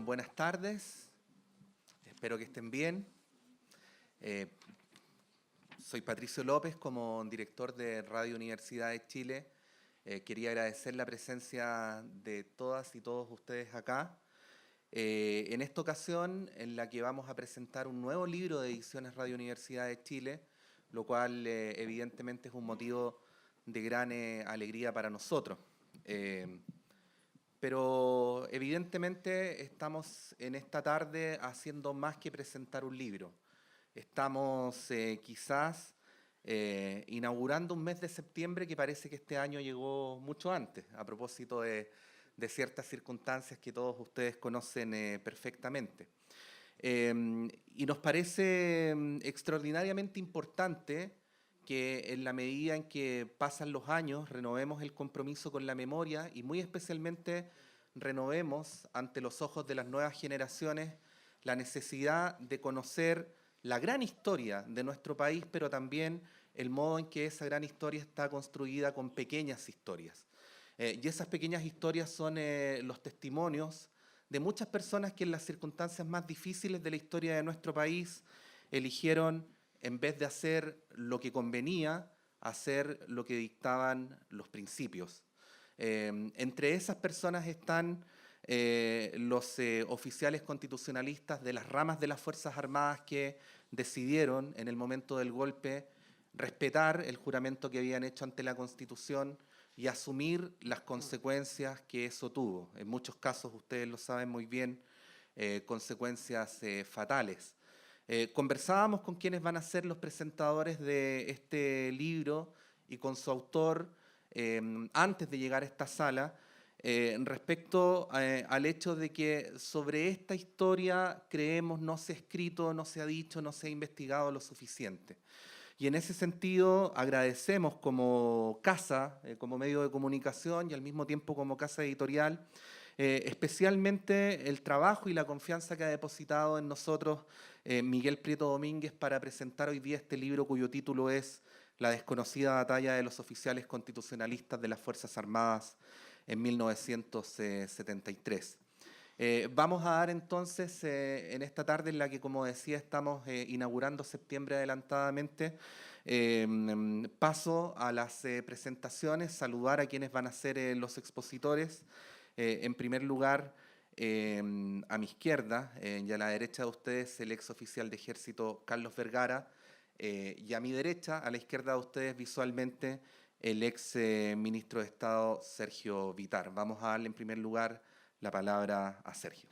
Buenas tardes, espero que estén bien. Soy Patricio López, como director de Radio Universidad de Chile. Quería agradecer la presencia de todas y todos ustedes acá. En esta ocasión, en la que vamos a presentar un nuevo libro de Ediciones Radio Universidad de Chile, lo cual evidentemente es un motivo de gran alegría para nosotros. Pero evidentemente estamos en esta tarde haciendo más que presentar un libro. Estamos quizás inaugurando un mes de septiembre que parece que este año llegó mucho antes, a propósito de ciertas circunstancias que todos ustedes conocen perfectamente. Y nos parece extraordinariamente importante que en la medida en que pasan los años renovemos el compromiso con la memoria y muy especialmente renovemos ante los ojos de las nuevas generaciones la necesidad de conocer la gran historia de nuestro país, pero también el modo en que esa gran historia está construida con pequeñas historias. Y esas pequeñas historias son los testimonios de muchas personas que en las circunstancias más difíciles de la historia de nuestro país eligieron, en vez de hacer lo que convenía, hacer lo que dictaban los principios. Entre esas personas están los oficiales constitucionalistas de las ramas de las Fuerzas Armadas que decidieron en el momento del golpe respetar el juramento que habían hecho ante la Constitución y asumir las consecuencias que eso tuvo. En muchos casos, ustedes lo saben muy bien, consecuencias fatales. Conversábamos con quienes van a ser los presentadores de este libro y con su autor antes de llegar a esta sala respecto al hecho de que sobre esta historia creemos no se ha escrito, no se ha dicho, no se ha investigado lo suficiente. Y en ese sentido agradecemos como casa, como medio de comunicación y al mismo tiempo como casa editorial, especialmente el trabajo y la confianza que ha depositado en nosotros Miguel Prieto Domínguez para presentar hoy día este libro cuyo título es La desconocida batalla de los oficiales constitucionalistas de las Fuerzas Armadas en 1973. Vamos a dar entonces, en esta tarde en la que, como decía, estamos inaugurando septiembre adelantadamente, paso a las presentaciones, saludar a quienes van a ser los expositores. En primer lugar, a mi izquierda y a la derecha de ustedes, el ex oficial de ejército Carlos Vergara, y a mi derecha, a la izquierda de ustedes visualmente, el ex ministro de Estado Sergio Vittar. Vamos a darle en primer lugar la palabra a Sergio.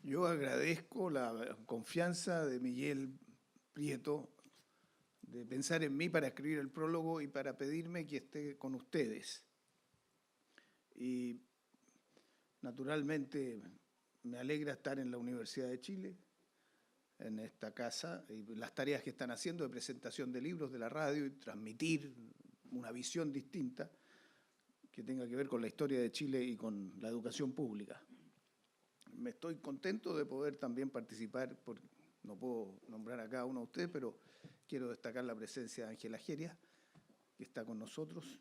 Yo agradezco la confianza de Miguel Prieto de pensar en mí para escribir el prólogo y para pedirme que esté con ustedes. Y naturalmente me alegra estar en la Universidad de Chile, en esta casa, y las tareas que están haciendo de presentación de libros de la radio y transmitir una visión distinta que tenga que ver con la historia de Chile y con la educación pública. Me estoy contento de poder también participar, no puedo nombrar a cada uno de ustedes, pero quiero destacar la presencia de Ángela Geria, que está con nosotros,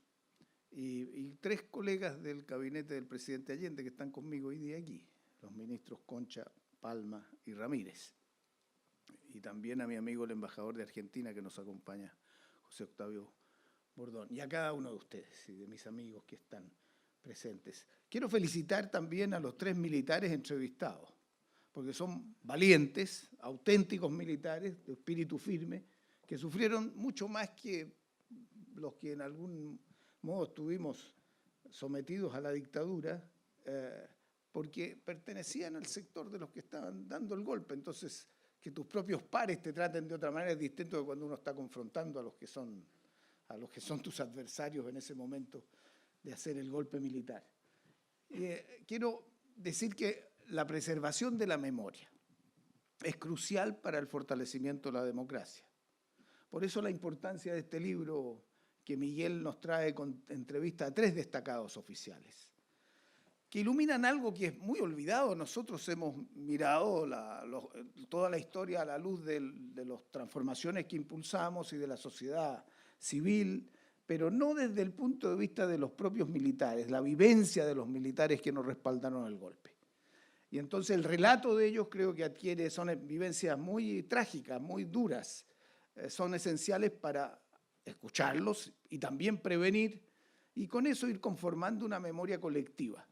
y tres colegas del gabinete del presidente Allende que están conmigo hoy día aquí, los ministros Concha, Palma y Ramírez. Y también a mi amigo el embajador de Argentina que nos acompaña, José Octavio Bordón, y a cada uno de ustedes y de mis amigos que están presentes. Quiero felicitar también a los tres militares entrevistados, porque son valientes, auténticos militares de espíritu firme, que sufrieron mucho más que los que en algún modo estuvimos sometidos a la dictadura, porque pertenecían al sector de los que estaban dando el golpe. Entonces, que tus propios pares te traten de otra manera es distinto de cuando uno está confrontando a los que son tus adversarios en ese momento de hacer el golpe militar. Quiero decir que la preservación de la memoria es crucial para el fortalecimiento de la democracia. Por eso la importancia de este libro que Miguel nos trae con entrevista a tres destacados oficiales, que iluminan algo que es muy olvidado. Nosotros hemos mirado toda la historia a la luz de las transformaciones que impulsamos y de la sociedad civil, pero no desde el punto de vista de los propios militares, la vivencia de los militares que nos respaldaron el golpe. Y entonces el relato de ellos creo que son vivencias muy trágicas, muy duras. Son esenciales para escucharlos y también prevenir, y con eso ir conformando una memoria colectiva.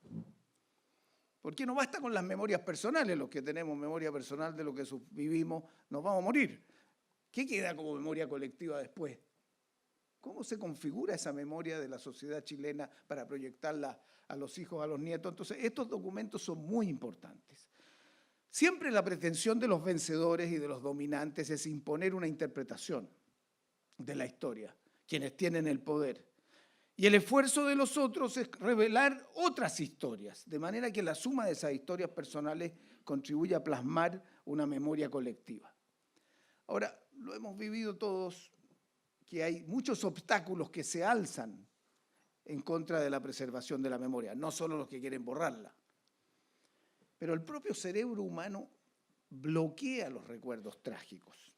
Porque no basta con las memorias personales, los que tenemos memoria personal de lo que vivimos, nos vamos a morir. ¿Qué queda como memoria colectiva después? ¿Cómo se configura esa memoria de la sociedad chilena para proyectarla a los hijos, a los nietos? Entonces, estos documentos son muy importantes. Siempre la pretensión de los vencedores y de los dominantes es imponer una interpretación de la historia, quienes tienen el poder. Y el esfuerzo de los otros es revelar otras historias, de manera que la suma de esas historias personales contribuye a plasmar una memoria colectiva. Ahora, lo hemos vivido todos, que hay muchos obstáculos que se alzan en contra de la preservación de la memoria, no solo los que quieren borrarla. Pero el propio cerebro humano bloquea los recuerdos trágicos.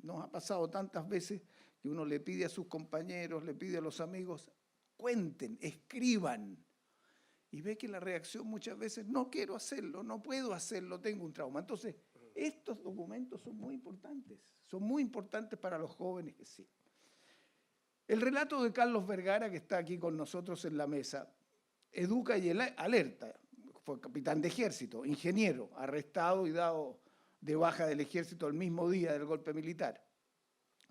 Nos ha pasado tantas veces que uno le pide a sus compañeros, le pide a los amigos, cuenten, escriban, y ve que la reacción muchas veces, no quiero hacerlo, no puedo hacerlo, tengo un trauma. Entonces, estos documentos son muy importantes para los jóvenes que sí. El relato de Carlos Vergara, que está aquí con nosotros en la mesa, educa y alerta. Fue capitán de ejército, ingeniero, arrestado y dado de baja del ejército el mismo día del golpe militar.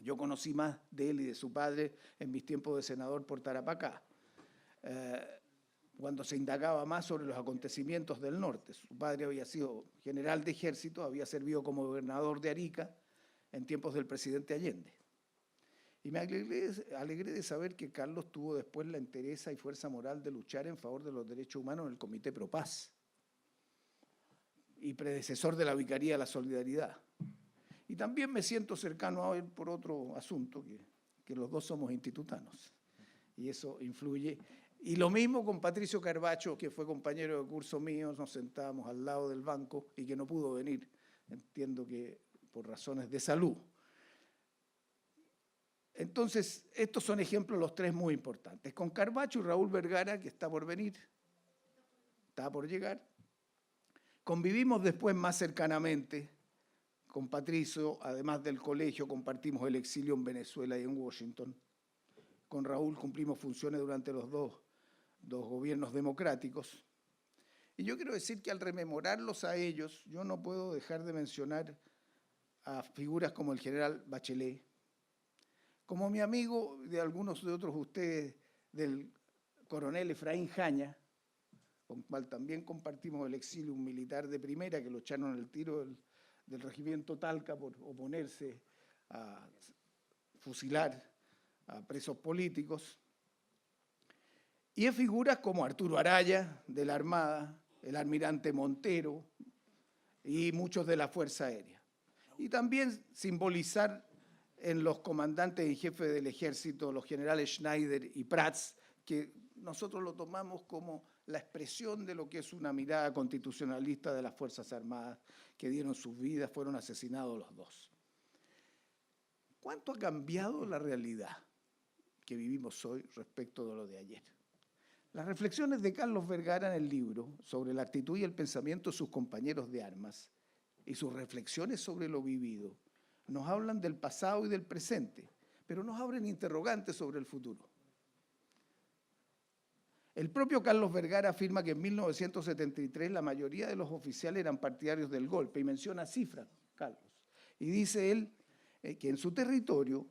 Yo conocí más de él y de su padre en mis tiempos de senador por Tarapacá, cuando se indagaba más sobre los acontecimientos del norte. Su padre había sido general de ejército, había servido como gobernador de Arica en tiempos del presidente Allende. Y me alegré de saber que Carlos tuvo después la entereza y fuerza moral de luchar en favor de los derechos humanos en el Comité Pro Paz y predecesor de la Vicaría de la Solidaridad. Y también me siento cercano a él por otro asunto, que los dos somos institutanos, y eso influye. Y lo mismo con Patricio Carbacho, que fue compañero de curso mío, nos sentábamos al lado del banco y que no pudo venir, entiendo que por razones de salud. Entonces, estos son ejemplos los tres muy importantes. Con Carbacho y Raúl Vergara, que está por venir, está por llegar, convivimos después más cercanamente. Con Patricio, además del colegio, compartimos el exilio en Venezuela y en Washington. Con Raúl cumplimos funciones durante los dos gobiernos democráticos. Y yo quiero decir que al rememorarlos a ellos, yo no puedo dejar de mencionar a figuras como el general Bachelet, como mi amigo de algunos de otros ustedes, del coronel Efraín Jaña, con cual también compartimos el exilio, un militar de primera que lo echaron al tiro del regimiento Talca por oponerse a fusilar a presos políticos. Y en figuras como Arturo Araya, de la Armada, el almirante Montero y muchos de la Fuerza Aérea. Y también simbolizar en los comandantes y jefes del ejército, los generales Schneider y Prats, que nosotros lo tomamos como la expresión de lo que es una mirada constitucionalista de las Fuerzas Armadas, que dieron sus vidas, fueron asesinados los dos. ¿Cuánto ha cambiado la realidad que vivimos hoy respecto de lo de ayer? Las reflexiones de Carlos Vergara en el libro sobre la actitud y el pensamiento de sus compañeros de armas y sus reflexiones sobre lo vivido nos hablan del pasado y del presente, pero nos abren interrogantes sobre el futuro. El propio Carlos Vergara afirma que en 1973 la mayoría de los oficiales eran partidarios del golpe, y menciona cifras, Carlos. Y dice él que en su territorio,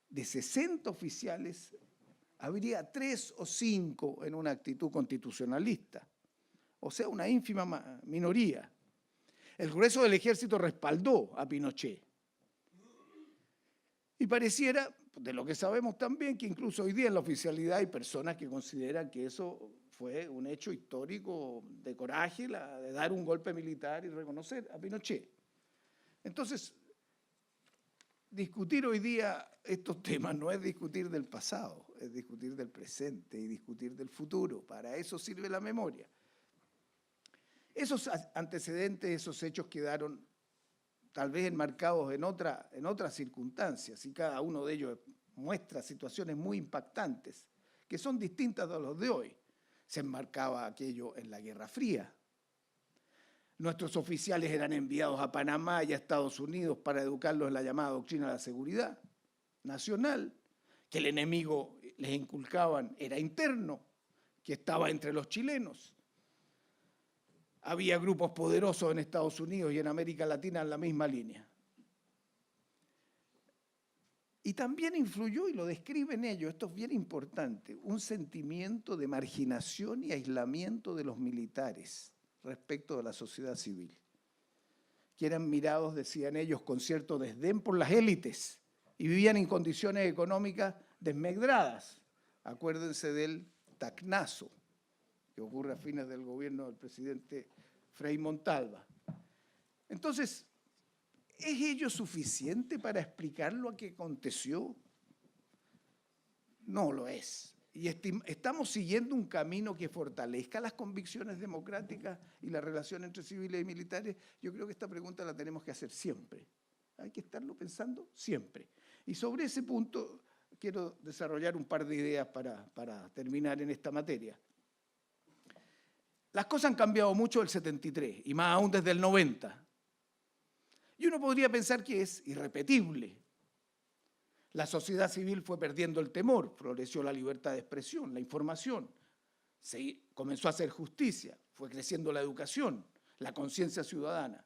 de 60 oficiales, habría 3 o 5 en una actitud constitucionalista, o sea, una ínfima minoría. El grueso del ejército respaldó a Pinochet. Y pareciera, de lo que sabemos también, que incluso hoy día en la oficialidad hay personas que consideran que eso fue un hecho histórico de coraje, de dar un golpe militar y reconocer a Pinochet. Entonces, discutir hoy día estos temas no es discutir del pasado, es discutir del presente y discutir del futuro. Para eso sirve la memoria. Esos antecedentes, esos hechos quedaron tal vez enmarcados en otras circunstancias, y cada uno de ellos muestra situaciones muy impactantes, que son distintas de los de hoy. Se enmarcaba aquello en la Guerra Fría. Nuestros oficiales eran enviados a Panamá y a Estados Unidos para educarlos en la llamada doctrina de la seguridad nacional, que el enemigo les inculcaban era interno, que estaba entre los chilenos. Había grupos poderosos en Estados Unidos y en América Latina en la misma línea. Y también influyó, y lo describen ellos, esto es bien importante, un sentimiento de marginación y aislamiento de los militares respecto de la sociedad civil, que eran mirados, decían ellos, con cierto desdén por las élites y vivían en condiciones económicas desmedradas. Acuérdense del Tacnazo, que ocurre a fines del gobierno del presidente Frei Montalva. Entonces, ¿es ello suficiente para explicar lo que aconteció? No lo es. Y estamos siguiendo un camino que fortalezca las convicciones democráticas y la relación entre civiles y militares. Yo creo que esta pregunta la tenemos que hacer siempre. Hay que estarlo pensando siempre. Y sobre ese punto quiero desarrollar un par de ideas para terminar en esta materia. Las cosas han cambiado mucho del 73 y más aún desde el 90. Y uno podría pensar que es irrepetible. La sociedad civil fue perdiendo el temor, floreció la libertad de expresión, la información, comenzó a hacer justicia, fue creciendo la educación, la conciencia ciudadana,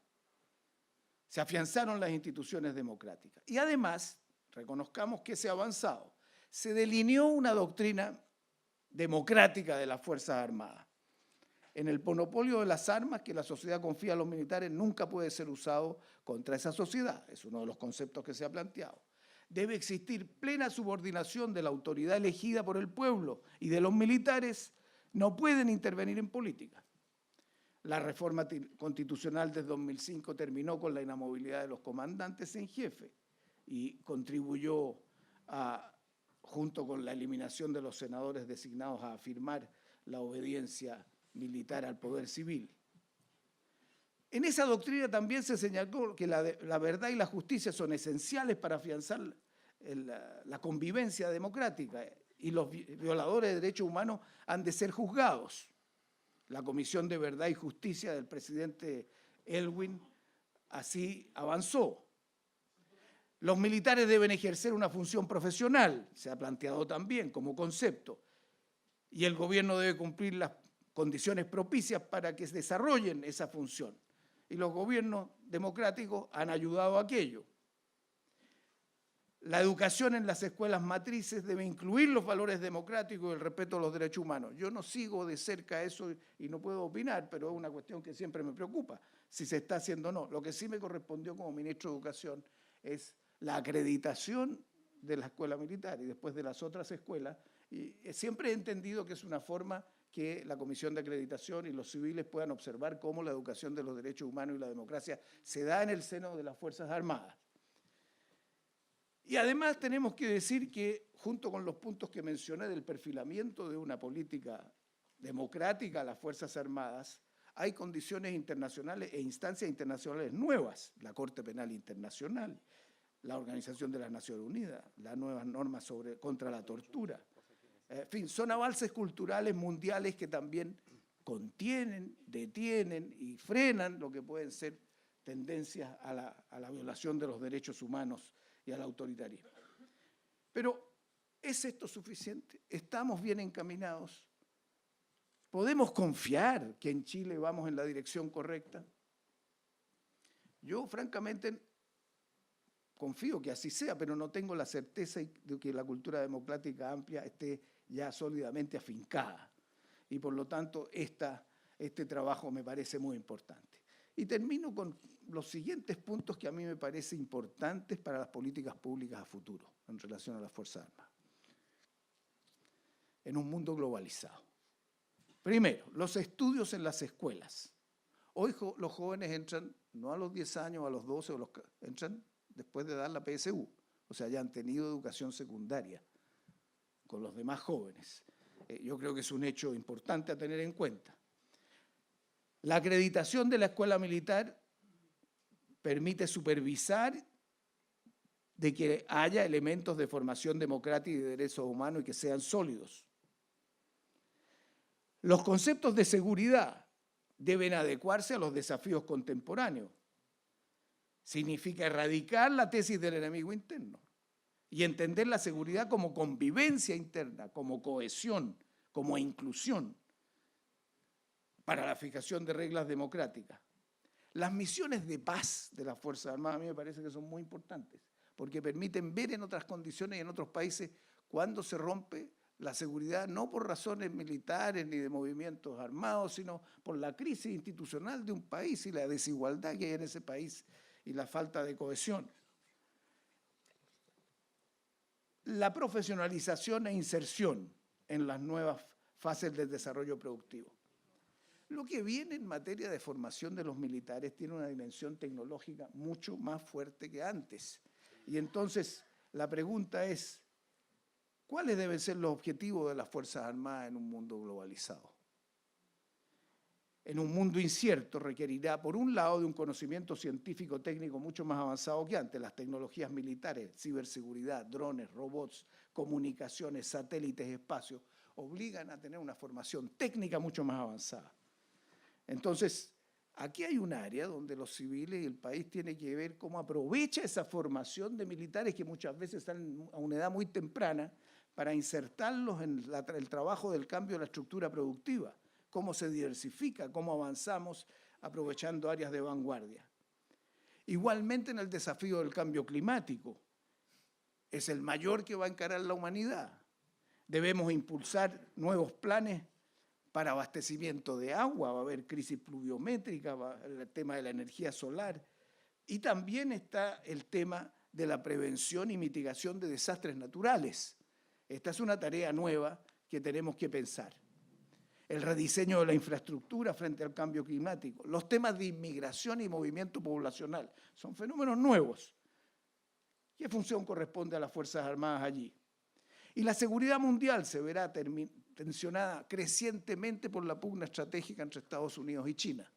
se afianzaron las instituciones democráticas. Y además, reconozcamos que se ha avanzado, se delineó una doctrina democrática de las Fuerzas Armadas. En el monopolio de las armas que la sociedad confía a los militares nunca puede ser usado contra esa sociedad, es uno de los conceptos que se ha planteado. Debe existir plena subordinación de la autoridad elegida por el pueblo y de los militares no pueden intervenir en política. La reforma constitucional de 2005 terminó con la inamovilidad de los comandantes en jefe y contribuyó junto con la eliminación de los senadores designados a afirmar la obediencia militar al poder civil. En esa doctrina también se señaló que la verdad y la justicia son esenciales para afianzar la convivencia democrática y los violadores de derechos humanos han de ser juzgados. La Comisión de Verdad y Justicia del presidente Elwin así avanzó. Los militares deben ejercer una función profesional, se ha planteado también como concepto, y el gobierno debe cumplir las condiciones propicias para que se desarrollen esa función. Y los gobiernos democráticos han ayudado a aquello. La educación en las escuelas matrices debe incluir los valores democráticos y el respeto a los derechos humanos. Yo no sigo de cerca eso y no puedo opinar, pero es una cuestión que siempre me preocupa, si se está haciendo o no. Lo que sí me correspondió como ministro de Educación es la acreditación de la escuela militar y después de las otras escuelas. Y siempre he entendido que es una forma que la Comisión de Acreditación y los civiles puedan observar cómo la educación de los derechos humanos y la democracia se da en el seno de las Fuerzas Armadas. Y además tenemos que decir que, junto con los puntos que mencioné del perfilamiento de una política democrática a las Fuerzas Armadas, hay condiciones internacionales e instancias internacionales nuevas, la Corte Penal Internacional, la Organización de las Naciones Unidas, las nuevas normas contra la tortura. En fin, son avances culturales mundiales que también contienen, detienen y frenan lo que pueden ser tendencias a la violación de los derechos humanos y al autoritarismo. Pero, ¿es esto suficiente? ¿Estamos bien encaminados? ¿Podemos confiar que en Chile vamos en la dirección correcta? Yo, francamente, confío que así sea, pero no tengo la certeza de que la cultura democrática amplia esté ya sólidamente afincada. Y por lo tanto, este trabajo me parece muy importante. Y termino con los siguientes puntos que a mí me parecen importantes para las políticas públicas a futuro en relación a las Fuerzas Armadas. En un mundo globalizado. Primero, los estudios en las escuelas. Hoy los jóvenes entran, no a los 10 años, a los 12, entran después de dar la PSU. O sea, ya han tenido educación secundaria con los demás jóvenes. Yo creo que es un hecho importante a tener en cuenta. La acreditación de la escuela militar permite supervisar de que haya elementos de formación democrática y de derechos humanos y que sean sólidos. Los conceptos de seguridad deben adecuarse a los desafíos contemporáneos. Significa erradicar la tesis del enemigo interno y entender la seguridad como convivencia interna, como cohesión, como inclusión para la fijación de reglas democráticas. Las misiones de paz de las Fuerzas Armadas a mí me parece que son muy importantes, porque permiten ver en otras condiciones y en otros países cuándo se rompe la seguridad, no por razones militares ni de movimientos armados, sino por la crisis institucional de un país y la desigualdad que hay en ese país y la falta de cohesión. La profesionalización e inserción en las nuevas fases del desarrollo productivo. Lo que viene en materia de formación de los militares tiene una dimensión tecnológica mucho más fuerte que antes. Y entonces la pregunta es, ¿cuáles deben ser los objetivos de las Fuerzas Armadas en un mundo globalizado? En un mundo incierto requerirá, por un lado, de un conocimiento científico técnico mucho más avanzado que antes, las tecnologías militares, ciberseguridad, drones, robots, comunicaciones, satélites, espacios, obligan a tener una formación técnica mucho más avanzada. Entonces, aquí hay un área donde los civiles y el país tienen que ver cómo aprovecha esa formación de militares que muchas veces están a una edad muy temprana para insertarlos en el trabajo del cambio de la estructura productiva, cómo se diversifica, cómo avanzamos aprovechando áreas de vanguardia. Igualmente en el desafío del cambio climático, es el mayor que va a encarar la humanidad. Debemos impulsar nuevos planes para abastecimiento de agua, va a haber crisis pluviométrica, va el tema de la energía solar, y también está el tema de la prevención y mitigación de desastres naturales. Esta es una tarea nueva que tenemos que pensar. El rediseño de la infraestructura frente al cambio climático, los temas de inmigración y movimiento poblacional, son fenómenos nuevos. ¿Qué función corresponde a las Fuerzas Armadas allí? Y la seguridad mundial se verá tensionada crecientemente por la pugna estratégica entre Estados Unidos y China.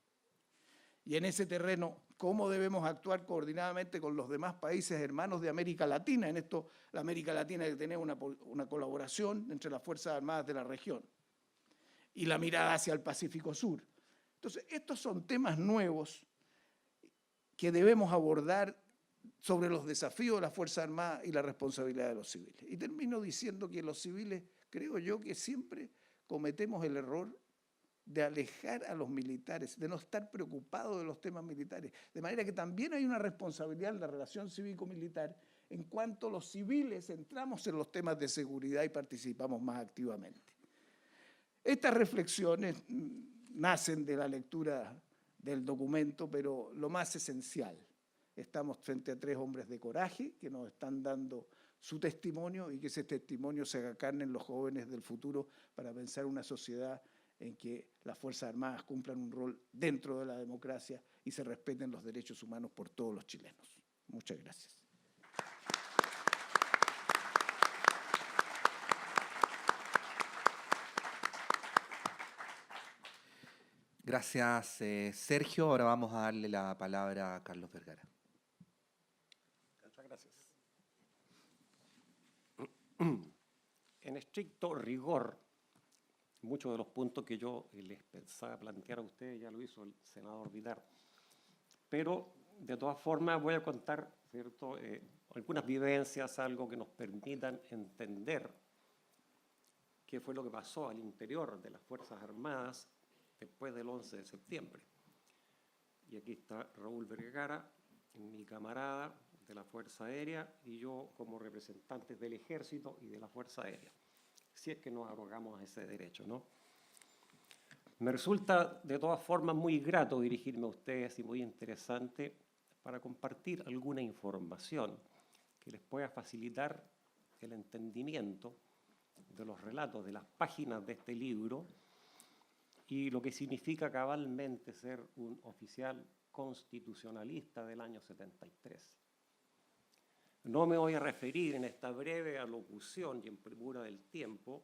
Y en ese terreno, ¿cómo debemos actuar coordinadamente con los demás países hermanos de América Latina? En esto, la América Latina debe tener una colaboración entre las Fuerzas Armadas de la región y la mirada hacia el Pacífico Sur. Entonces, estos son temas nuevos que debemos abordar sobre los desafíos de las Fuerzas Armadas y la responsabilidad de los civiles. Y termino diciendo que los civiles, creo yo, que siempre cometemos el error de alejar a los militares, de no estar preocupados de los temas militares. De manera que también hay una responsabilidad en la relación cívico-militar en cuanto los civiles entramos en los temas de seguridad y participamos más activamente. Estas reflexiones nacen de la lectura del documento, pero lo más esencial, estamos frente a 3 hombres de coraje que nos están dando su testimonio y que ese testimonio se haga carne en los jóvenes del futuro para pensar una sociedad en que las Fuerzas Armadas cumplan un rol dentro de la democracia y se respeten los derechos humanos por todos los chilenos. Muchas gracias. Gracias, Sergio. Ahora vamos a darle la palabra a Carlos Vergara. Muchas gracias. En estricto rigor, muchos de los puntos que yo les pensaba plantear a ustedes ya lo hizo el senador Villar. Pero, de todas formas, voy a contar, ¿cierto?, algunas vivencias, algo que nos permitan entender qué fue lo que pasó al interior de las Fuerzas Armadas después del 11 de septiembre. Y aquí está Raúl Vergara, mi camarada de la Fuerza Aérea, y yo como representantes del Ejército y de la Fuerza Aérea, si es que nos arrogamos ese derecho, ¿no? Me resulta de todas formas muy grato dirigirme a ustedes y muy interesante para compartir alguna información que les pueda facilitar el entendimiento de los relatos, de las páginas de este libro y lo que significa cabalmente ser un oficial constitucionalista del año 73. No me voy a referir en esta breve alocución y en premura del tiempo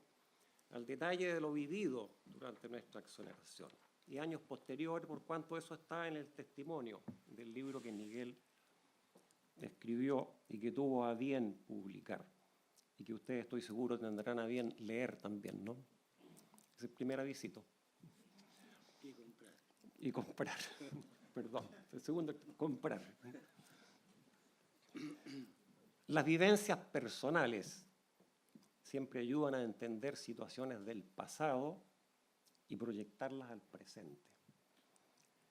al detalle de lo vivido durante nuestra exoneración y años posteriores, por cuanto eso está en el testimonio del libro que Miguel escribió y que tuvo a bien publicar y que ustedes, estoy seguro, tendrán a bien leer también, ¿no? Es el primer avisito. y comprar. Perdón, el segundo, comprar. Las vivencias personales siempre ayudan a entender situaciones del pasado y proyectarlas al presente.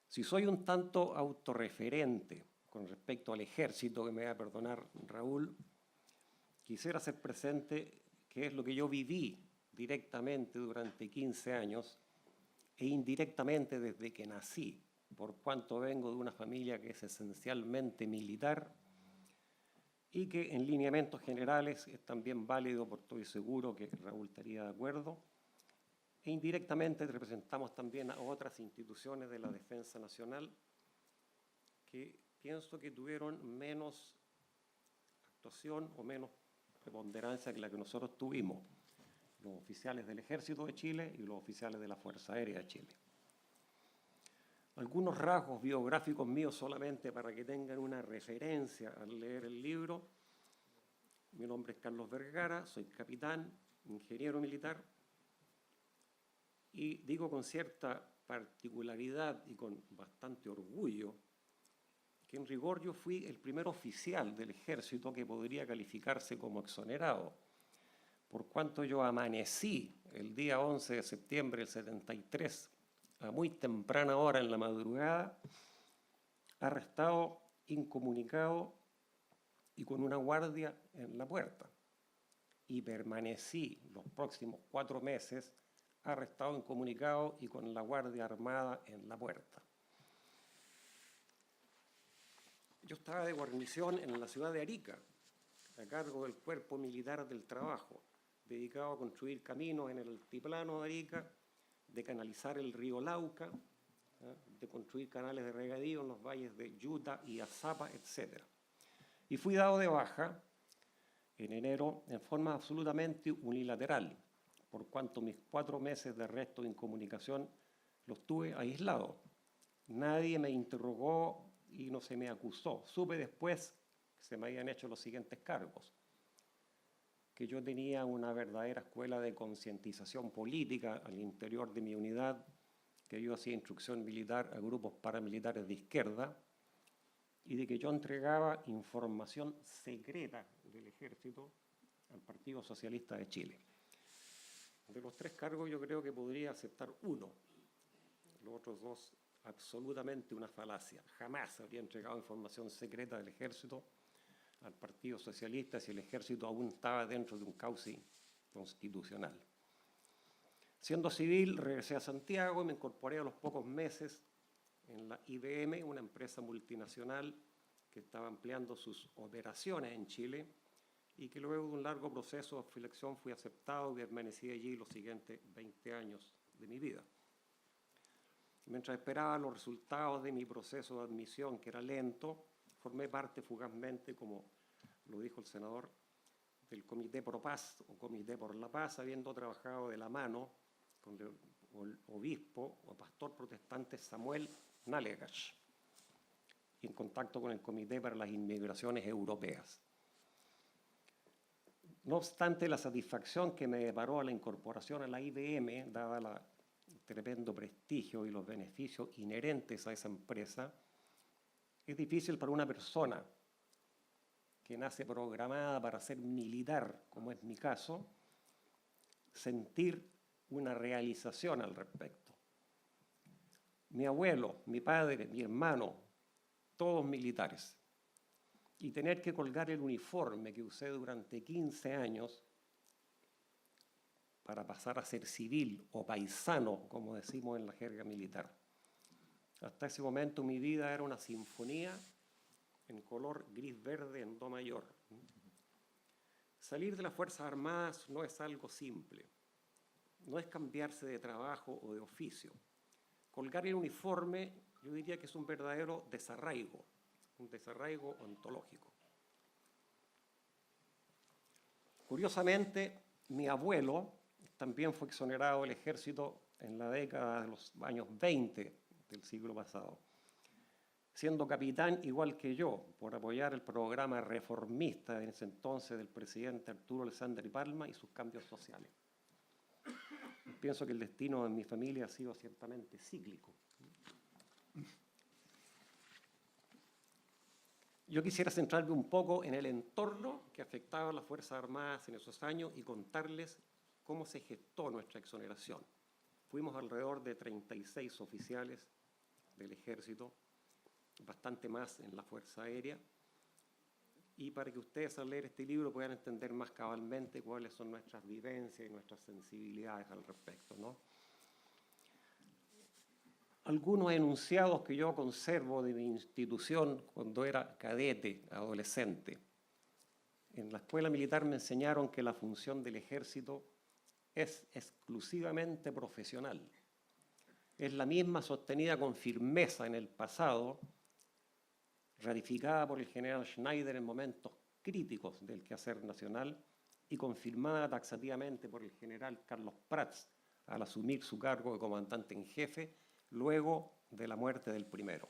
Si soy un tanto autorreferente con respecto al ejército, que me va a perdonar Raúl, quisiera hacer presente que es lo que yo viví directamente durante 15 años e indirectamente desde que nací, por cuanto vengo de una familia que es esencialmente militar y que en lineamientos generales es también válido, porque estoy seguro que Raúl estaría de acuerdo, e indirectamente representamos también a otras instituciones de la defensa nacional que pienso que tuvieron menos actuación o menos preponderancia que la que nosotros tuvimos, los oficiales del Ejército de Chile y los oficiales de la Fuerza Aérea de Chile. Algunos rasgos biográficos míos solamente para que tengan una referencia al leer el libro. Mi nombre es Carlos Vergara, soy capitán, ingeniero militar, y digo con cierta particularidad y con bastante orgullo que en rigor yo fui el primer oficial del Ejército que podría calificarse como exonerado, por cuanto yo amanecí el día 11 de septiembre del 73, a muy temprana hora en la madrugada, arrestado, incomunicado y con una guardia en la puerta. Y permanecí los próximos 4 meses arrestado, incomunicado y con la guardia armada en la puerta. Yo estaba de guarnición en la ciudad de Arica, a cargo del Cuerpo Militar del Trabajo, dedicado a construir caminos en el altiplano de Arica, de canalizar el río Lauca, de construir canales de regadío en los valles de Yuta y Azapa, etc. Y fui dado de baja en enero en forma absolutamente unilateral, por cuanto mis 4 meses de arresto e incomunicación los tuve aislados. Nadie me interrogó y no se me acusó. Supe después que se me habían hecho los siguientes cargos: que yo tenía una verdadera escuela de concientización política al interior de mi unidad, que yo hacía instrucción militar a grupos paramilitares de izquierda y de que yo entregaba información secreta del Ejército al Partido Socialista de Chile. De los 3 cargos yo creo que podría aceptar uno, los otros 2 absolutamente una falacia. Jamás habría entregado información secreta del Ejército al Partido Socialista si el Ejército aún estaba dentro de un cauce constitucional. Siendo civil, regresé a Santiago y me incorporé a los pocos meses en la IBM, una empresa multinacional que estaba ampliando sus operaciones en Chile y que luego de un largo proceso de selección fui aceptado y permanecí allí los siguientes 20 años de mi vida. Mientras esperaba los resultados de mi proceso de admisión, que era lento, formé parte fugazmente, como lo dijo el senador, del Comité Pro Paz o Comité por la Paz, habiendo trabajado de la mano con el obispo o pastor protestante Samuel Nalegas, y en contacto con el Comité para las Inmigraciones Europeas. No obstante, la satisfacción que me deparó a la incorporación a la IBM, dada el tremendo prestigio y los beneficios inherentes a esa empresa, es difícil para una persona que nace programada para ser militar, como es mi caso, sentir una realización al respecto. Mi abuelo, mi padre, mi hermano, todos militares, y tener que colgar el uniforme que usé durante 15 años para pasar a ser civil o paisano, como decimos en la jerga militar. Hasta ese momento mi vida era una sinfonía en color gris-verde en do mayor. Salir de las Fuerzas Armadas no es algo simple, no es cambiarse de trabajo o de oficio. Colgar el uniforme, yo diría que es un verdadero desarraigo, un desarraigo ontológico. Curiosamente, mi abuelo también fue exonerado del Ejército en la década de los años 20 del siglo pasado, siendo capitán igual que yo, por apoyar el programa reformista en ese entonces del presidente Arturo Alessandri Palma y sus cambios sociales. Pienso que el destino de mi familia ha sido ciertamente cíclico. Yo quisiera centrarme un poco en el entorno que afectaba a las Fuerzas Armadas en esos años y contarles cómo se gestó nuestra exoneración. Fuimos alrededor de 36 oficiales del Ejército, bastante más en la Fuerza Aérea, y para que ustedes al leer este libro puedan entender más cabalmente cuáles son nuestras vivencias y nuestras sensibilidades al respecto, ¿no? Algunos enunciados que yo conservo de mi institución cuando era cadete, adolescente. En la escuela militar me enseñaron que la función del ejército es exclusivamente profesional. Es la misma sostenida con firmeza en el pasado, ratificada por el general Schneider en momentos críticos del quehacer nacional y confirmada taxativamente por el general Carlos Prats al asumir su cargo de comandante en jefe luego de la muerte del primero.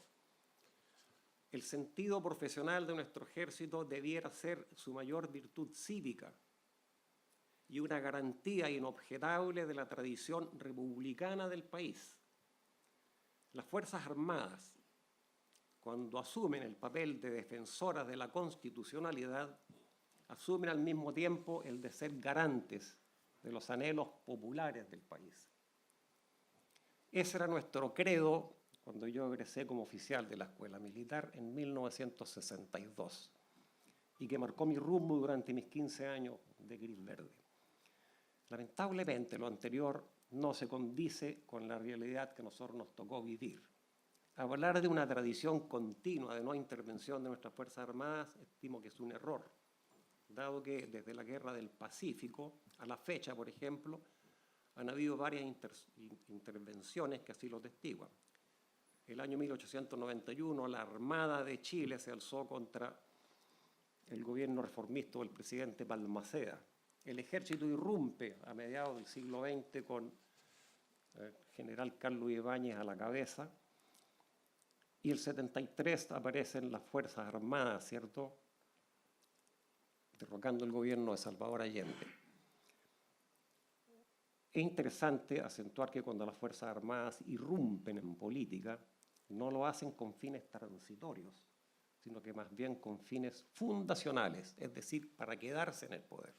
El sentido profesional de nuestro ejército debiera ser su mayor virtud cívica y una garantía inobjetable de la tradición republicana del país. Las Fuerzas Armadas, cuando asumen el papel de defensoras de la constitucionalidad, asumen al mismo tiempo el de ser garantes de los anhelos populares del país. Ese era nuestro credo cuando yo egresé como oficial de la Escuela Militar en 1962 y que marcó mi rumbo durante mis 15 años de gris verde. Lamentablemente, lo anterior no se condice con la realidad que a nosotros nos tocó vivir. Hablar de una tradición continua de no intervención de nuestras Fuerzas Armadas estimo que es un error, dado que desde la Guerra del Pacífico a la fecha, por ejemplo, han habido varias intervenciones que así lo testiguan. El año 1891, la Armada de Chile se alzó contra el gobierno reformista del presidente Balmaceda. El ejército irrumpe a mediados del siglo XX con el general Carlos Ibáñez a la cabeza, y el 73 aparecen las Fuerzas Armadas, ¿cierto?, derrocando el gobierno de Salvador Allende. Es interesante acentuar que cuando las Fuerzas Armadas irrumpen en política, no lo hacen con fines transitorios, sino que más bien con fines fundacionales, es decir, para quedarse en el poder.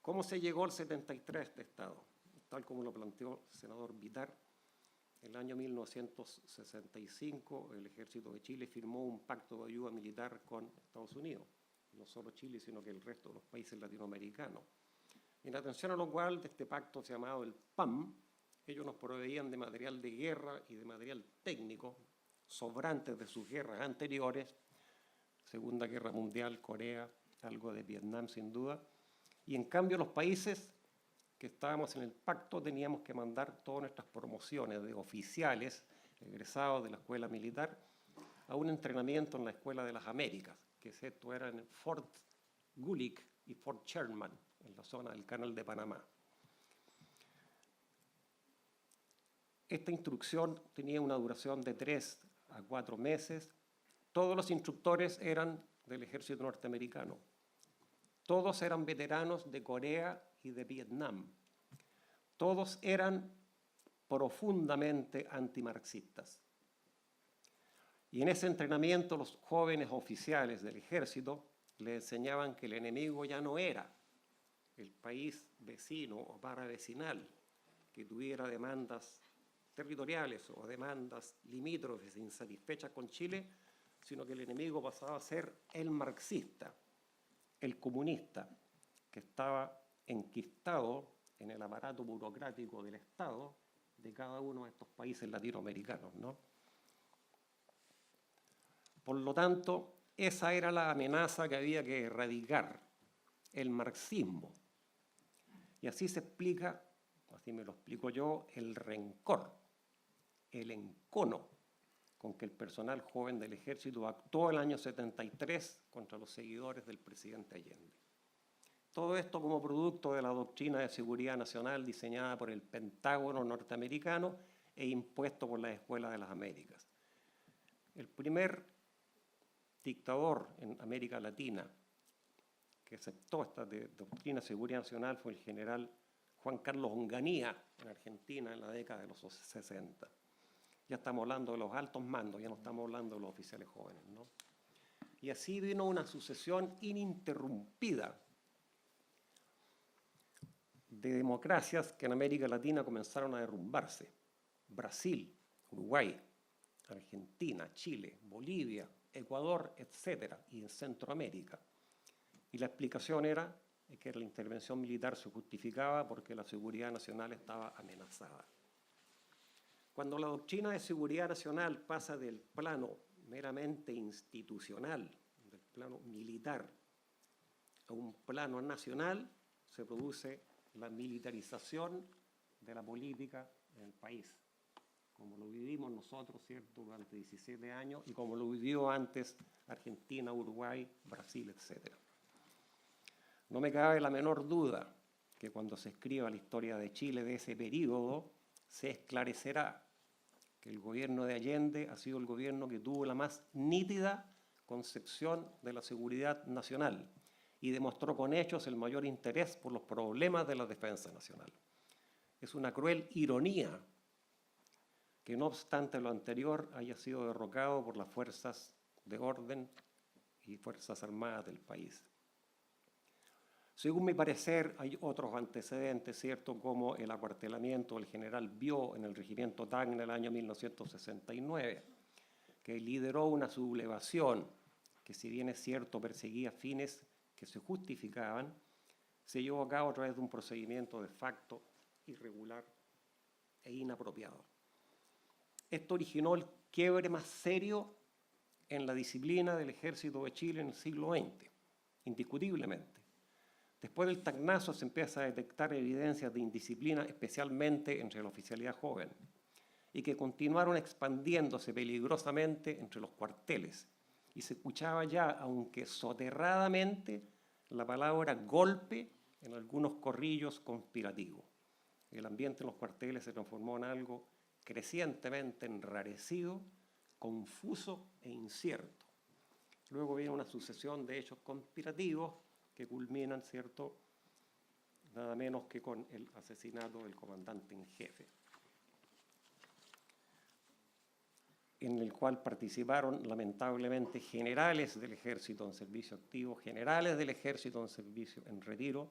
¿Cómo se llegó al 73 de Estado? Tal como lo planteó el senador Vitar, en el año 1965 el Ejército de Chile firmó un pacto de ayuda militar con Estados Unidos, no solo Chile, sino que el resto de los países latinoamericanos. En atención a lo cual de este pacto se llamado el PAM, ellos nos proveían de material de guerra y de material técnico sobrantes de sus guerras anteriores, Segunda Guerra Mundial, Corea, algo de Vietnam sin duda, y en cambio los países que estábamos en el pacto teníamos que mandar todas nuestras promociones de oficiales egresados de la escuela militar a un entrenamiento en la Escuela de las Américas, que esto era en Fort Gulick y Fort Sherman, en la zona del Canal de Panamá. Esta instrucción tenía una duración de 3 a 4 meses. Todos los instructores eran del ejército norteamericano. Todos eran veteranos de Corea y de Vietnam. Todos eran profundamente antimarxistas. Y en ese entrenamiento los jóvenes oficiales del ejército le enseñaban que el enemigo ya no era el país vecino o paravecinal que tuviera demandas territoriales o demandas limítrofes insatisfechas con Chile, sino que el enemigo pasaba a ser el marxista, el comunista, que estaba enquistado en el aparato burocrático del Estado de cada uno de estos países latinoamericanos, ¿no? Por lo tanto, esa era la amenaza que había que erradicar, el marxismo. Y así se explica, así me lo explico yo, el rencor, el encono con que el personal joven del ejército actuó el año 73 contra los seguidores del presidente Allende. Todo esto como producto de la doctrina de seguridad nacional diseñada por el Pentágono norteamericano e impuesto por la Escuela de las Américas. El primer dictador en América Latina que aceptó esta doctrina de seguridad nacional fue el general Juan Carlos Onganía en Argentina en la década de los 60. Ya estamos hablando de los altos mandos, ya no estamos hablando de los oficiales jóvenes, ¿no? Y así vino una sucesión ininterrumpida de democracias que en América Latina comenzaron a derrumbarse. Brasil, Uruguay, Argentina, Chile, Bolivia, Ecuador, etcétera, y en Centroamérica. Y la explicación era que la intervención militar se justificaba porque la seguridad nacional estaba amenazada. Cuando la doctrina de seguridad nacional pasa del plano meramente institucional, del plano militar, a un plano nacional, se produce la militarización de la política en el país, como lo vivimos nosotros, ¿cierto?, durante 17 años y como lo vivió antes Argentina, Uruguay, Brasil, etc. No me cabe la menor duda que cuando se escriba la historia de Chile de ese período, se esclarecerá que el gobierno de Allende ha sido el gobierno que tuvo la más nítida concepción de la seguridad nacional y demostró con hechos el mayor interés por los problemas de la defensa nacional. Es una cruel ironía que, no obstante lo anterior, haya sido derrocado por las fuerzas de orden y fuerzas armadas del país. Según mi parecer, hay otros antecedentes, ¿cierto?, como el acuartelamiento del general Biot en el regimiento Tacna en el año 1969, que lideró una sublevación que, si bien es cierto, perseguía fines que se justificaban, se llevó a cabo a través de un procedimiento de facto irregular e inapropiado. Esto originó el quiebre más serio en la disciplina del Ejército de Chile en el siglo XX, indiscutiblemente. Después del Tacnazo se empieza a detectar evidencias de indisciplina, especialmente entre la oficialidad joven, y que continuaron expandiéndose peligrosamente entre los cuarteles. Y se escuchaba ya, aunque soterradamente, la palabra golpe en algunos corrillos conspirativos. El ambiente en los cuarteles se transformó en algo crecientemente enrarecido, confuso e incierto. Luego viene una sucesión de hechos conspirativos que culminan, ¿cierto?, nada menos que con el asesinato del comandante en jefe, en el cual participaron lamentablemente generales del ejército en servicio activo, generales del ejército en servicio en retiro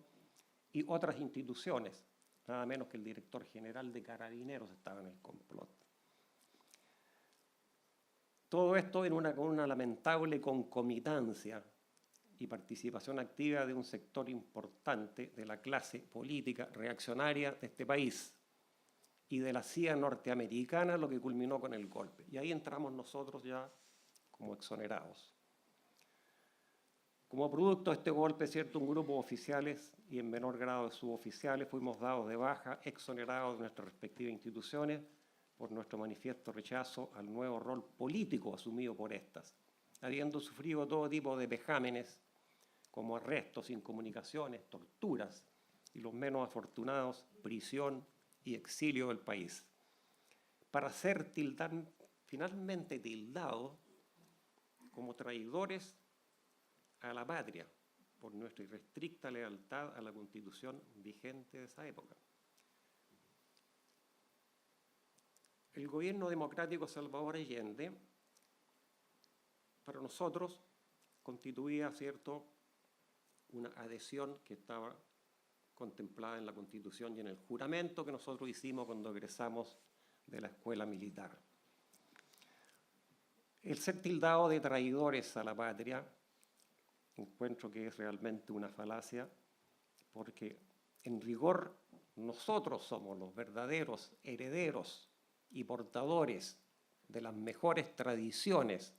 y otras instituciones, nada menos que el director general de Carabineros estaba en el complot. Todo esto con una lamentable concomitancia y participación activa de un sector importante de la clase política reaccionaria de este país y de la CIA norteamericana, lo que culminó con el golpe. Y ahí entramos nosotros ya como exonerados. Como producto de este golpe, ¿cierto?, un grupo de oficiales y en menor grado de suboficiales fuimos dados de baja, exonerados de nuestras respectivas instituciones por nuestro manifiesto rechazo al nuevo rol político asumido por estas, habiendo sufrido todo tipo de vejámenes como arrestos, incomunicaciones, torturas y los menos afortunados, prisión y exilio del país, para ser finalmente tildados como traidores a la patria por nuestra irrestricta lealtad a la Constitución vigente de esa época. El gobierno democrático Salvador Allende, para nosotros, constituía, ¿cierto?, una adhesión que estaba contemplada en la Constitución y en el juramento que nosotros hicimos cuando egresamos de la escuela militar. El ser tildado de traidores a la patria, encuentro que es realmente una falacia, porque en rigor nosotros somos los verdaderos herederos y portadores de las mejores tradiciones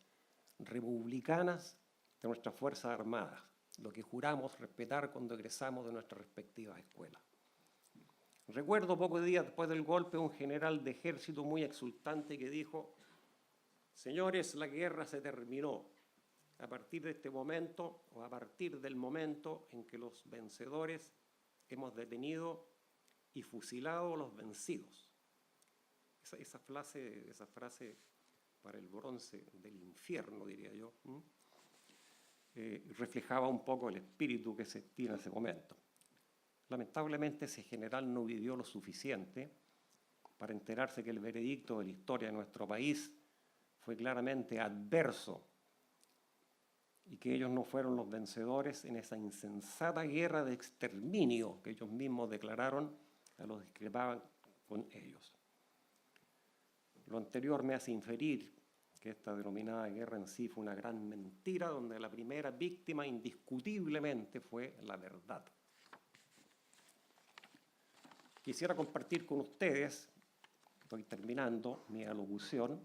republicanas de nuestras Fuerzas Armadas, lo que juramos respetar cuando egresamos de nuestras respectivas escuelas. Recuerdo pocos días después del golpe un general de ejército muy exultante que dijo: señores, la guerra se terminó. A partir de este momento, o a partir del momento en que los vencedores hemos detenido y fusilado a los vencidos. Esa frase para el bronce del infierno, diría yo, reflejaba un poco el espíritu que se sentía en ese momento. Lamentablemente ese general no vivió lo suficiente para enterarse que el veredicto de la historia de nuestro país fue claramente adverso y que ellos no fueron los vencedores en esa insensata guerra de exterminio que ellos mismos declararon a los que discrepaban con ellos. Lo anterior me hace inferir que esta denominada guerra en sí fue una gran mentira, donde la primera víctima indiscutiblemente fue la verdad. Quisiera compartir con ustedes, estoy terminando mi alocución,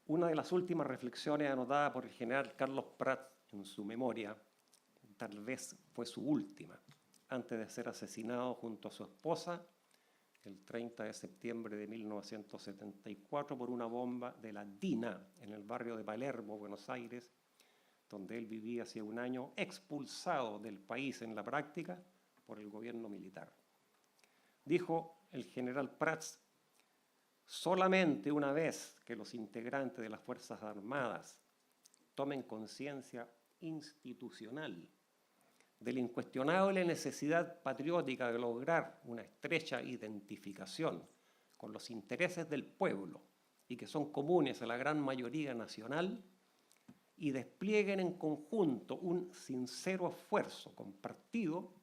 una de las últimas reflexiones anotadas por el general Carlos Prats en su memoria, tal vez fue su última, antes de ser asesinado junto a su esposa el 30 de septiembre de 1974 por una bomba de la DINA en el barrio de Palermo, Buenos Aires, donde él vivía hacía un año, expulsado del país en la práctica por el gobierno militar. Dijo el general Prats: solamente una vez que los integrantes de las Fuerzas Armadas tomen conciencia institucional de la incuestionable necesidad patriótica de lograr una estrecha identificación con los intereses del pueblo y que son comunes a la gran mayoría nacional, y desplieguen en conjunto un sincero esfuerzo compartido,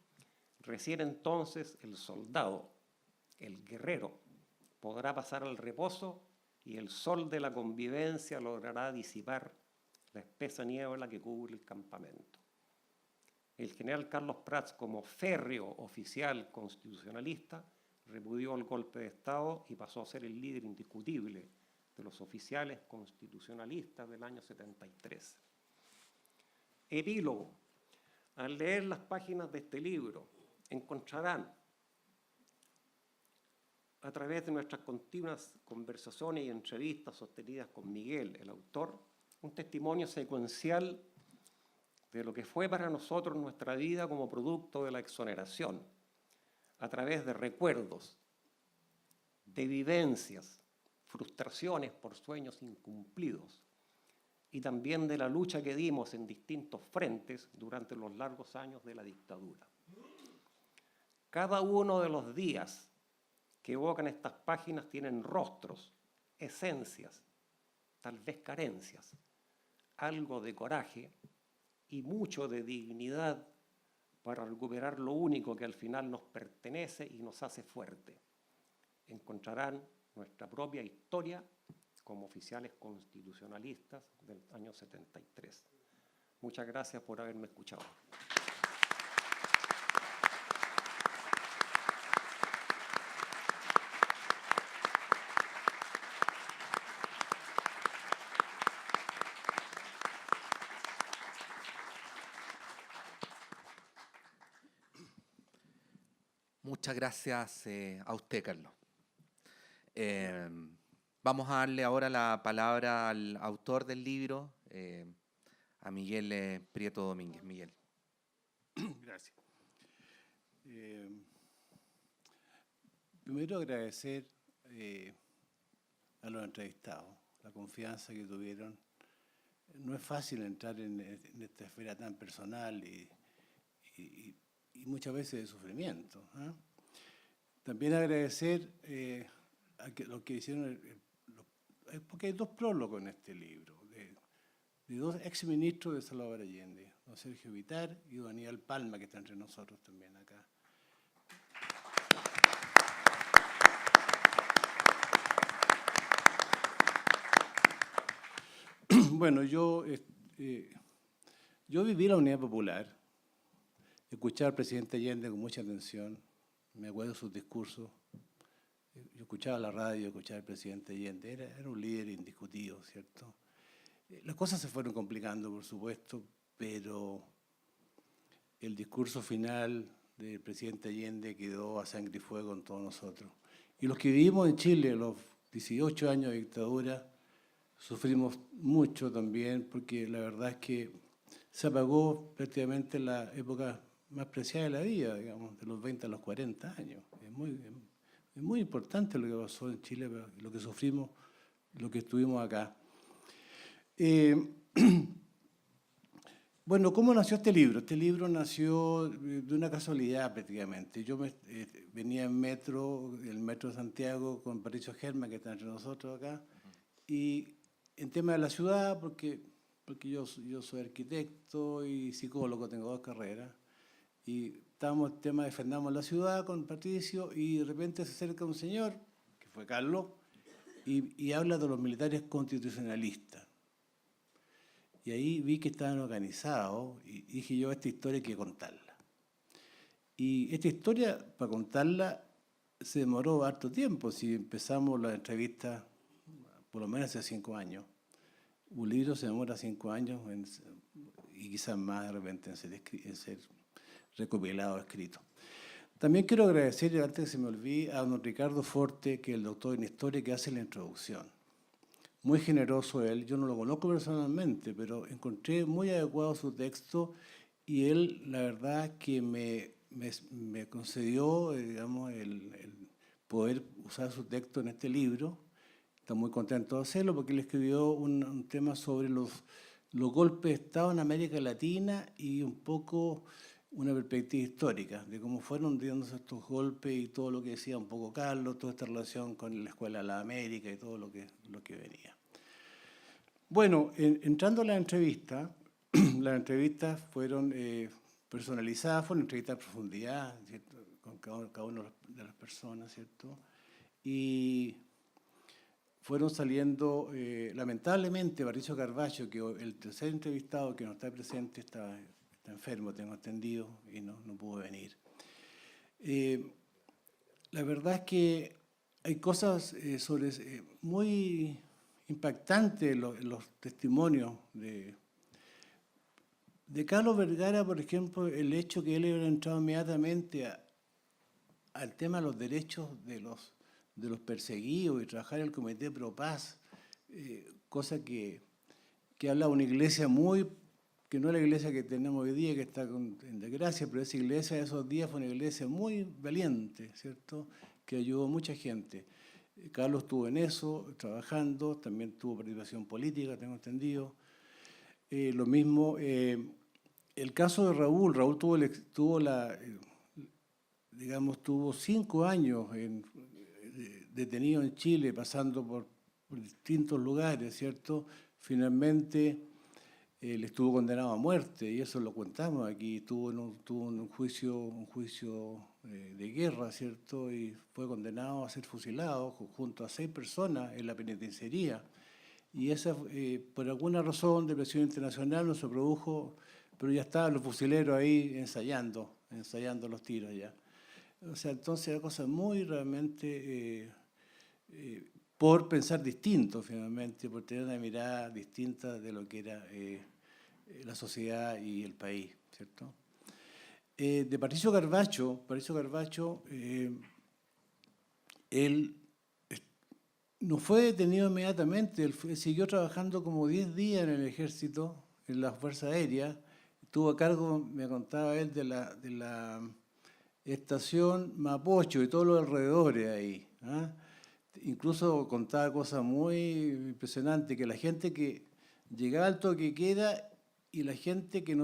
recién entonces el soldado, el guerrero, podrá pasar al reposo y el sol de la convivencia logrará disipar la espesa niebla que cubre el campamento. El general Carlos Prats, como férreo oficial constitucionalista, repudió el golpe de Estado y pasó a ser el líder indiscutible de los oficiales constitucionalistas del año 73. Epílogo. Al leer las páginas de este libro, encontrarán, a través de nuestras continuas conversaciones y entrevistas sostenidas con Miguel, el autor, un testimonio secuencial de lo que fue para nosotros nuestra vida como producto de la exoneración, a través de recuerdos, de vivencias, frustraciones por sueños incumplidos, y también de la lucha que dimos en distintos frentes durante los largos años de la dictadura. Cada uno de los días que evocan estas páginas tienen rostros, esencias, tal vez carencias, algo de coraje y mucho de dignidad para recuperar lo único que al final nos pertenece y nos hace fuerte. Encontrarán nuestra propia historia como oficiales constitucionalistas del año 73. Muchas gracias por haberme escuchado. Muchas gracias a usted, Carlos. Vamos a darle ahora la palabra al autor del libro, a Miguel Prieto Domínguez. Miguel. Gracias. Primero agradecer a los entrevistados la confianza que tuvieron. No es fácil entrar en esta esfera tan personal y muchas veces de sufrimiento, ¿eh? También agradecer a los que hicieron, porque hay dos prólogos en este libro, de dos exministros de Salvador Allende, don Sergio Vitar y don Aníbal Palma, que está entre nosotros también acá. Bueno, yo viví la Unidad Popular, escuchaba al presidente Allende con mucha atención, me acuerdo de sus discursos, yo escuchaba la radio, escuchaba al presidente Allende, era un líder indiscutido, ¿cierto? Las cosas se fueron complicando, por supuesto, pero el discurso final del presidente Allende quedó a sangre y fuego en todos nosotros. Y los que vivimos en Chile, los 18 años de dictadura, sufrimos mucho también, porque la verdad es que se apagó prácticamente la época más preciada de la vida, digamos, de los 20 a los 40 años. Es muy importante lo que pasó en Chile, lo que sufrimos, lo que estuvimos acá. Bueno, ¿cómo nació este libro? Este libro nació de una casualidad prácticamente. Yo venía en el metro de Santiago con Patricio Germán, que está entre nosotros acá, y en tema de la ciudad, porque porque yo soy arquitecto y psicólogo, tengo 2 carreras, y estábamos en el tema de Fernamos la ciudad con Patricio, y de repente se acerca un señor, que fue Carlos, y habla de los militares constitucionalistas. Y ahí vi que estaban organizados, y dije yo, esta historia hay que contarla. Y esta historia, para contarla, se demoró harto tiempo. Si empezamos la entrevista, por lo menos hace 5 años. Un libro se demora 5 años y quizás más de repente en ser recopilado, escrito. También quiero agradecer, antes que se me olvide, a don Ricardo Forte, que es el doctor en historia, que hace la introducción. Muy generoso él, yo no lo conozco personalmente, pero encontré muy adecuado su texto y él, la verdad, que me concedió, digamos, el poder usar su texto en este libro. Está muy contento de hacerlo porque él escribió un tema sobre los golpes de Estado en América Latina y un poco una perspectiva histórica de cómo fueron dándose estos golpes y todo lo que decía un poco Carlos, toda esta relación con la Escuela de la América y todo lo que venía. Bueno, entrando a la entrevista, las entrevistas fueron personalizadas, fueron entrevistas a profundidad, ¿cierto? Con cada una de las personas, ¿cierto? Y fueron saliendo, lamentablemente, Patricio Carvalho, que el tercer entrevistado que no está presente, está enfermo, tengo entendido, y no pudo venir. La verdad es que hay cosas muy impactantes en los testimonios de Carlos Vergara, por ejemplo, el hecho que él hubiera entrado inmediatamente al tema de los derechos de los perseguidos y trabajar en el Comité Pro Paz, cosa que habla de una iglesia que no es la iglesia que tenemos hoy día, que está en desgracia, pero esa iglesia de esos días fue una iglesia muy valiente, ¿cierto?, que ayudó a mucha gente. Carlos estuvo en eso, trabajando, también tuvo participación política, tengo entendido. Lo mismo, el caso de Raúl tuvo 5 años detenido en Chile, pasando por distintos lugares, ¿cierto? Finalmente, él estuvo condenado a muerte, y eso lo contamos aquí, tuvo un juicio de guerra, ¿cierto? Y fue condenado a ser fusilado junto a 6 personas en la penitenciaría. Y esa, por alguna razón de presión internacional, no se produjo, pero ya estaban los fusileros ahí ensayando los tiros ya. O sea, entonces era cosa muy realmente por pensar distinto finalmente, por tener una mirada distinta de lo que era la sociedad y el país, ¿cierto? De Patricio Carvalho, él no fue detenido inmediatamente, él siguió trabajando como 10 días en el ejército, en la Fuerza Aérea, estuvo a cargo, me contaba él, de la estación Mapocho y todos los alrededores ahí, ¿ah? Incluso contaba cosas muy impresionantes, que la gente que llegaba al toque de queda y la gente que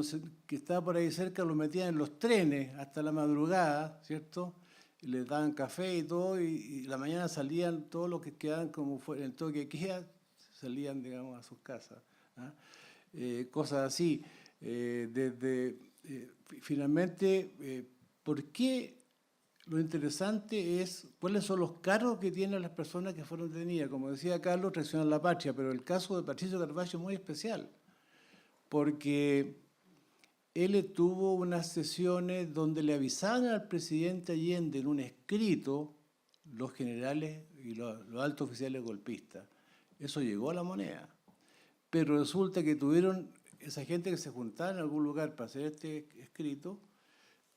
estaba por ahí cerca lo metían en los trenes hasta la madrugada, ¿cierto? Y les daban café y todo, y la mañana salían todos los que quedaban como fuera en el toque de queda, salían, digamos, a sus casas, ¿ah? Cosas así. Finalmente, ¿por qué? Lo interesante es cuáles son los cargos que tienen las personas que fueron detenidas. Como decía Carlos, traición a la patria, pero el caso de Patricio Carvalho es muy especial, porque él tuvo unas sesiones donde le avisaban al presidente Allende en un escrito los generales y los altos oficiales golpistas. Eso llegó a La Moneda. Pero resulta que tuvieron esa gente que se juntaba en algún lugar para hacer este escrito,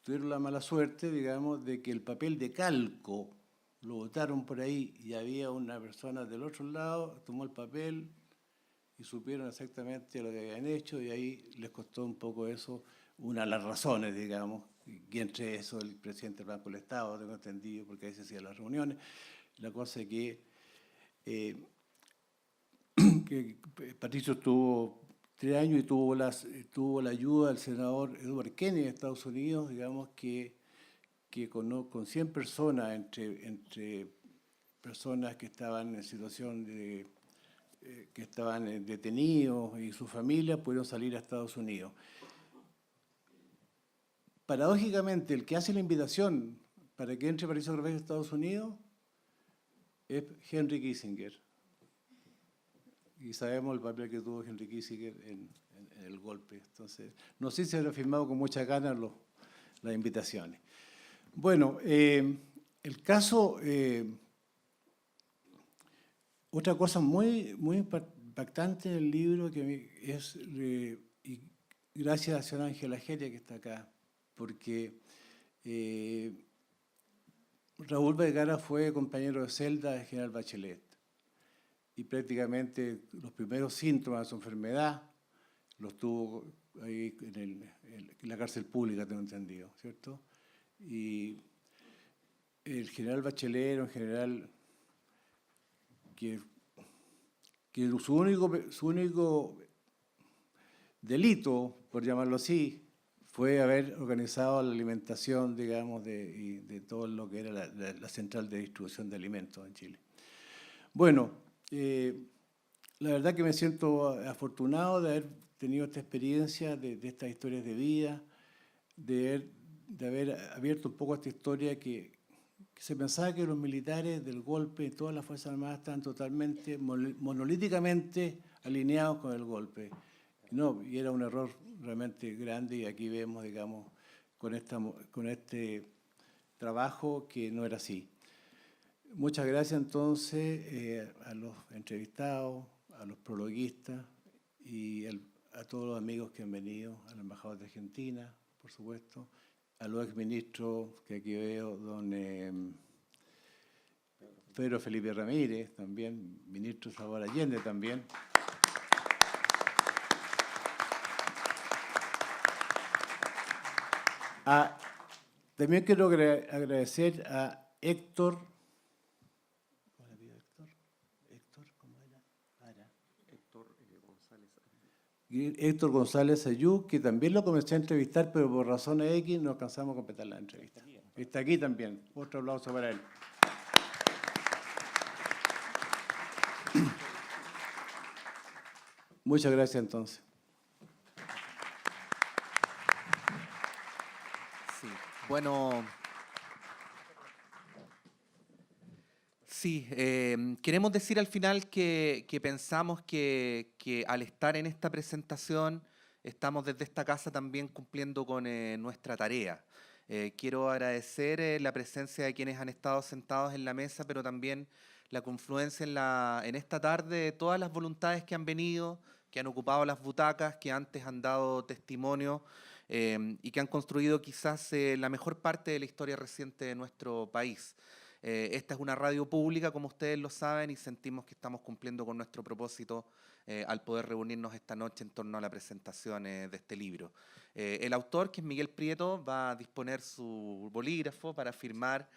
tuvieron la mala suerte, digamos, de que el papel de calco lo botaron por ahí y había una persona del otro lado, tomó el papel y supieron exactamente lo que habían hecho, y ahí les costó un poco eso, una de las razones, digamos, y entre eso el presidente del Banco del Estado, tengo entendido, porque ahí se hacían las reuniones. La cosa es que Patricio estuvo 3 años y tuvo la ayuda del senador Edward Kennedy de Estados Unidos, digamos, que con 100 personas, entre personas que estaban en situación de que estaban detenidos y sus familias pudieron salir a Estados Unidos. Paradójicamente, el que hace la invitación para que entre Patricio Gervais a Estados Unidos es Henry Kissinger. Y sabemos el papel que tuvo Henry Kissinger en el golpe. Entonces, no sé si se habrá firmado con muchas ganas las invitaciones. Bueno, el caso, otra cosa muy impactante del libro que es, y gracias a señora Ángela Geria que está acá, porque Raúl Vergara fue compañero de celda de General Bachelet y prácticamente los primeros síntomas de su enfermedad los tuvo ahí en la cárcel pública, tengo entendido, ¿cierto? Y el general Bachelet era un general que su único delito, por llamarlo así, fue haber organizado la alimentación, digamos, de todo lo que era la central de distribución de alimentos en Chile. Bueno, la verdad que me siento afortunado de haber tenido esta experiencia, de estas historias de vida, de haber abierto un poco esta historia que se pensaba que los militares del golpe y todas las Fuerzas Armadas estaban totalmente, monolíticamente alineados con el golpe. No, y era un error realmente grande y aquí vemos, digamos, con este trabajo que no era así. Muchas gracias entonces a los entrevistados, a los prologuistas y a todos los amigos que han venido, al embajador de Argentina, por supuesto, a los exministros que aquí veo, don Pedro Felipe Ramírez, también, ministro Salvador Allende también. También quiero agradecer a Héctor. ¿Cómo le pido Héctor? Héctor, ¿cómo era? Héctor González Ayú, que también lo comencé a entrevistar, pero por razones X no alcanzamos a completar la entrevista. Está aquí también. Otro aplauso para él. Muchas gracias entonces. Sí, bueno, sí, queremos decir al final que pensamos que al estar en esta presentación estamos desde esta casa también cumpliendo con nuestra tarea. Quiero agradecer la presencia de quienes han estado sentados en la mesa, pero también la confluencia en esta tarde de todas las voluntades que han venido, que han ocupado las butacas, que antes han dado testimonio y que han construido quizás la mejor parte de la historia reciente de nuestro país. Esta es una radio pública, como ustedes lo saben, y sentimos que estamos cumpliendo con nuestro propósito al poder reunirnos esta noche en torno a la presentación de este libro. El autor, que es Miguel Prieto, va a disponer su bolígrafo para firmar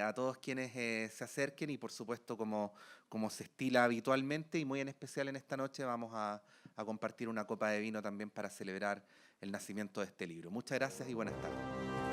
a todos quienes se acerquen y, por supuesto, como se estila habitualmente y muy en especial en esta noche, vamos a compartir una copa de vino también para celebrar el nacimiento de este libro. Muchas gracias y buenas tardes.